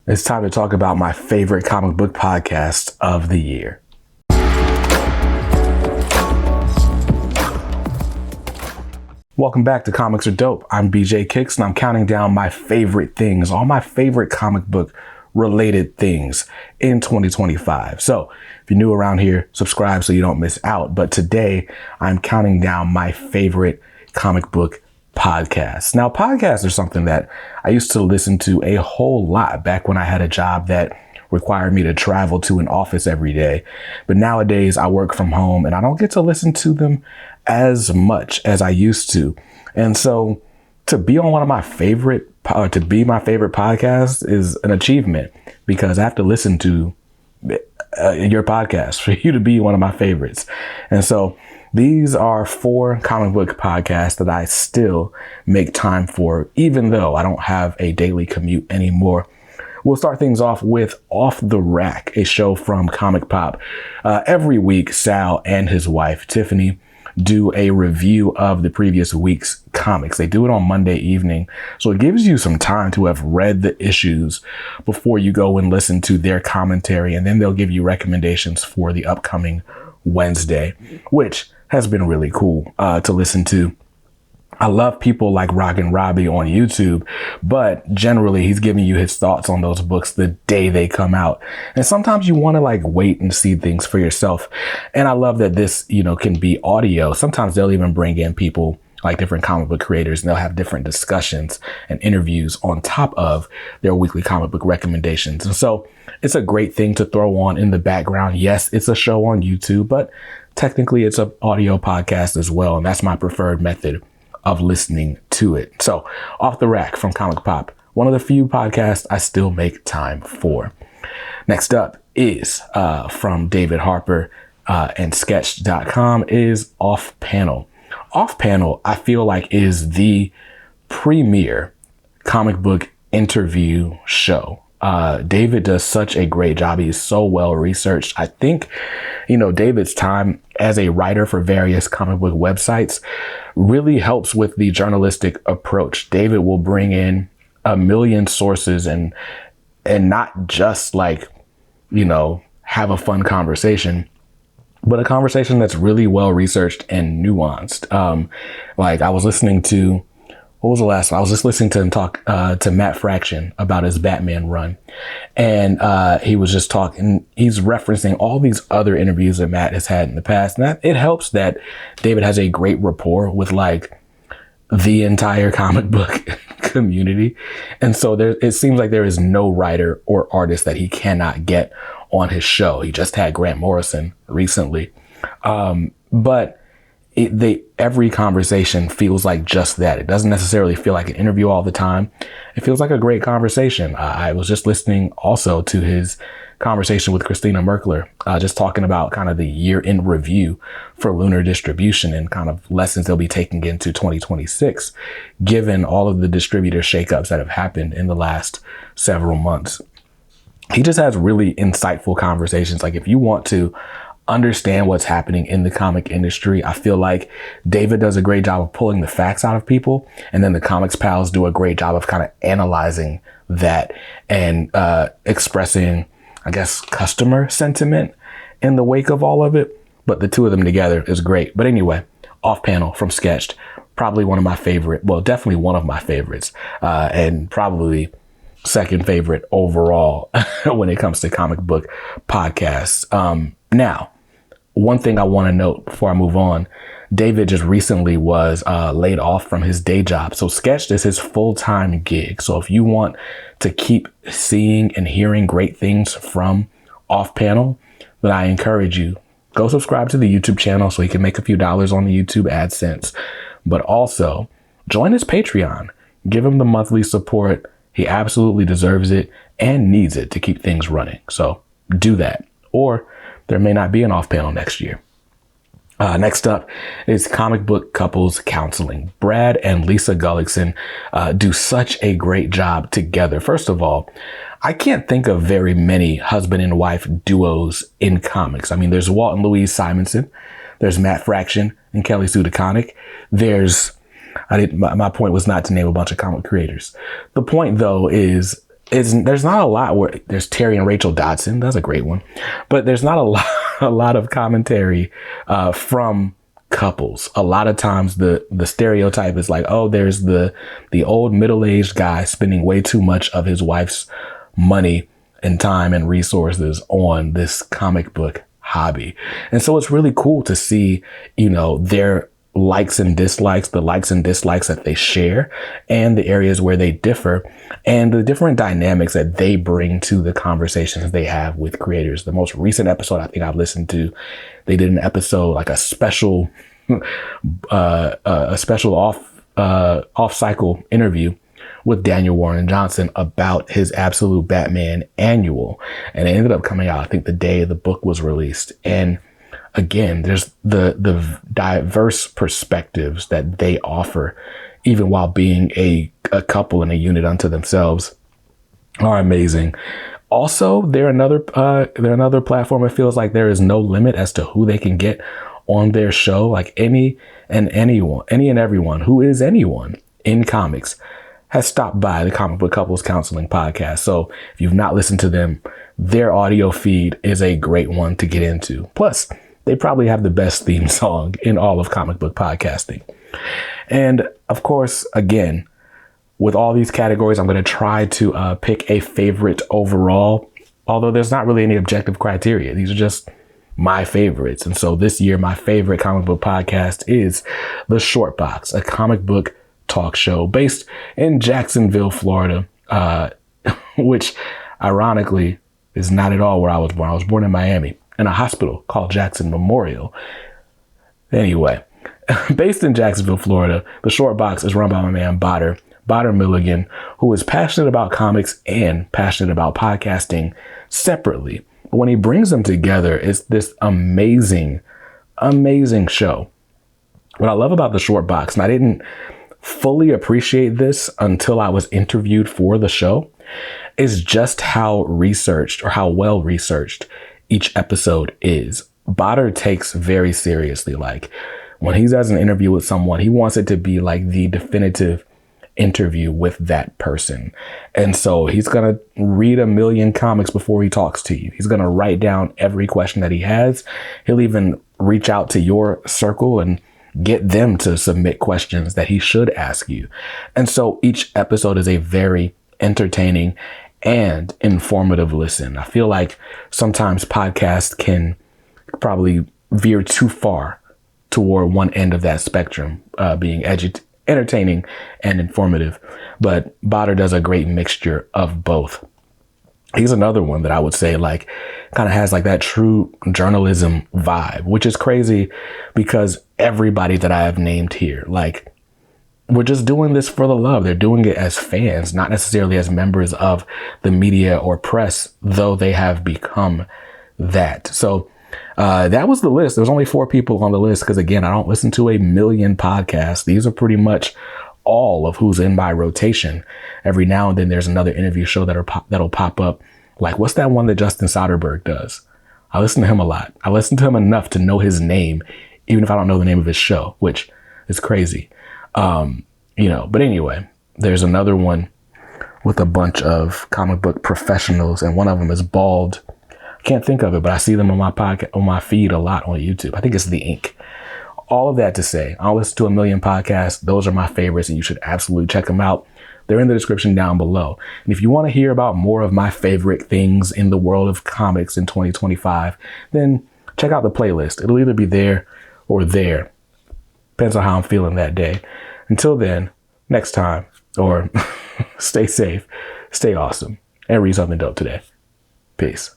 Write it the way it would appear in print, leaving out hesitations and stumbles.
It's time to talk about my favorite comic book podcast of the year. Welcome back to Comics Are Dope. I'm BJ Kicks, and I'm counting down my favorite things, all my favorite comic book related things in 2025. So if you're new around here, subscribe so you don't miss out. But today I'm counting down my favorite comic book podcasts. Now, podcasts are something that I used to listen to a whole lot back when I had a job that required me to travel to an office every day. But nowadays I work from home and I don't get to listen to them as much as I used to. And so to be on one of my favorite, to be my favorite podcast is an achievement, because I have to listen to your podcast for you to be one of my favorites. And so these are 4 comic book podcasts that I still make time for, even though I don't have a daily commute anymore. We'll start things off with Off the Rack, a show from Comic Pop. Every week, Sal and his wife, Tiffany, do a review of the previous week's comics. They do it on Monday evening, so it gives you some time to have read the issues before you go and listen to their commentary, and then they'll give you recommendations for the upcoming Wednesday, which has been really cool to listen to. I love people like Rockin' Robbie on YouTube, but generally he's giving you his thoughts on those books the day they come out. And sometimes you want to wait and see things for yourself. And I love that this, can be audio. Sometimes they'll even bring in people like different comic book creators, and they'll have different discussions and interviews on top of their weekly comic book recommendations. And so it's a great thing to throw on in the background. Yes, it's a show on YouTube, but technically it's an audio podcast as well. And that's my preferred method of listening to it. So Off the Rack from Comic Pop, one of the few podcasts I still make time for. Next up is from David Harper and Sketch.com is Off Panel. Off Panel, I feel like, is the premier comic book interview show. David does such a great job. He's so well researched. I think, David's time as a writer for various comic book websites really helps with the journalistic approach. David will bring in a million sources and not just have a fun conversation, but a conversation that's really well researched and nuanced. I was listening to, what was the last one? I was just listening to him talk to Matt Fraction about his Batman run. And he was just talking, he's referencing all these other interviews that Matt has had in the past. And it helps that David has a great rapport with the entire comic book community. And so it seems like there is no writer or artist that he cannot get on his show. He just had Grant Morrison recently. But every conversation feels like just that. It doesn't necessarily feel like an interview all the time. It feels like a great conversation. I was just listening also to his conversation with Christina Merkler, just talking about kind of the year in review for Lunar Distribution and kind of lessons they'll be taking into 2026, given all of the distributor shakeups that have happened in the last several months. He just has really insightful conversations. If you want to understand what's happening in the comic industry, I feel like David does a great job of pulling the facts out of people, and then the Comics Pals do a great job of kind of analyzing that and expressing, I guess, customer sentiment in the wake of all of it. But the two of them together is great. But anyway, Off Panel from Sketched, probably one of my favorite, well, definitely one of my favorites, and probably second favorite overall when it comes to comic book podcasts. Now, one thing I want to note before I move on, David just recently was laid off from his day job. So Sketched is his full-time gig. So if you want to keep seeing and hearing great things from Off Panel, then I encourage you, go subscribe to the YouTube channel so he can make a few dollars on the YouTube AdSense. But also join his Patreon. Give him the monthly support. He absolutely deserves it and needs it to keep things running. So do that. Or there may not be an Off Panel next year. Next up is Comic Book Couples Counseling. Brad and Lisa Gullickson do such a great job together. First of all, I can't think of very many husband and wife duos in comics. I mean, there's Walt and Louise Simonson. There's Matt Fraction and Kelly Sue DeConnick. My point was not to name a bunch of comic creators. The point, though, is there's not a lot where there's Terry and Rachel Dodson. That's a great one. But there's not a lot of commentary from couples. A lot of times the stereotype is like, oh, there's the old middle-aged guy spending way too much of his wife's money and time and resources on this comic book hobby. And so it's really cool to see, their likes and dislikes, the likes and dislikes that they share, and the areas where they differ, and the different dynamics that they bring to the conversations they have with creators. The most recent episode I think I've listened to, they did an episode, like a special off cycle interview with Daniel Warren Johnson about his Absolute Batman annual. And it ended up coming out, I think, the day the book was released. And again, there's the diverse perspectives that they offer, even while being a couple and a unit unto themselves, are amazing. Also, they're another platform. It feels like there is no limit as to who they can get on their show. Like any and everyone who is anyone in comics has stopped by the Comic Book Couples Counseling podcast. So if you've not listened to them, their audio feed is a great one to get into. Plus, they probably have the best theme song in all of comic book podcasting. And of course, again, with all these categories, I'm going to try to pick a favorite overall, although there's not really any objective criteria. These are just my favorites. And so this year, my favorite comic book podcast is The Short Box, a comic book talk show based in Jacksonville, Florida, which ironically is not at all where I was born. I was born in Miami in a hospital called Jackson Memorial. Anyway, based in Jacksonville, Florida, The Short Box is run by my man Bader Milligan, who is passionate about comics and passionate about podcasting separately. But when he brings them together, it's this amazing, amazing show. What I love about The Short Box, and I didn't fully appreciate this until I was interviewed for the show, is just how researched or how well researched each episode is. Bader takes very seriously, like when he does an interview with someone, he wants it to be like the definitive interview with that person. And so he's going to read a million comics before he talks to you. He's going to write down every question that he has. He'll even reach out to your circle and get them to submit questions that he should ask you. And so each episode is a very entertaining and informative listen. I feel like sometimes podcasts can probably veer too far toward one end of that spectrum, being entertaining and informative. But Bader does a great mixture of both. He's another one that I would say like kind of has like that true journalism vibe, which is crazy because everybody that I have named here, like, we're just doing this for the love. They're doing it as fans, not necessarily as members of the media or press, though they have become that. So that was the list. There's only 4 people on the list because, again, I don't listen to a million podcasts. These are pretty much all of who's in my rotation. Every now and then there's another interview show that'll pop up. Like, what's that one that Justin Soderbergh does? I listen to him a lot. I listen to him enough to know his name, even if I don't know the name of his show, which is crazy. But anyway, there's another one with a bunch of comic book professionals, and one of them is bald. I can't think of it, but I see them on my feed a lot on YouTube. I think it's The Ink. All of that to say, I'll listen to a million podcasts. Those are my favorites, and you should absolutely check them out. They're in the description down below. And if you want to hear about more of my favorite things in the world of comics in 2025, then check out the playlist. It'll either be there or there. Depends on how I'm feeling that day. Until then, next time, or stay safe, stay awesome, and read something dope today. Peace.